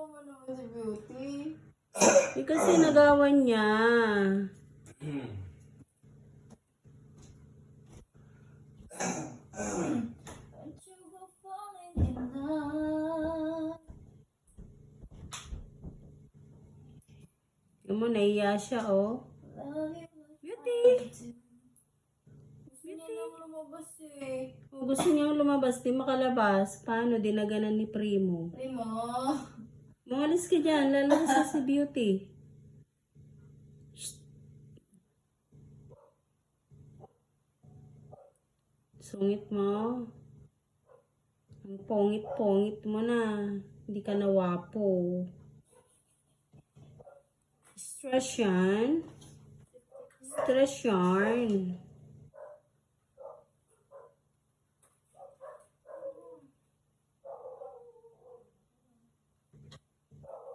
mo naman si Beauty. Kasi nagawan niya. Don't you go falling in love. Yung mo, naiya siya, oh. Love you. Beauty! Gusto niya lang lumabas eh. Oh, gusto niyang lumabas, di makalabas. Paano? Dinaganan ni Primo. Primo. Mangalis ka dyan, lalabas na si Beauty. Shh. Sungit mo. Ang pongit-pongit mo na. Hindi ka nawapo. Stress yan. Stress yan.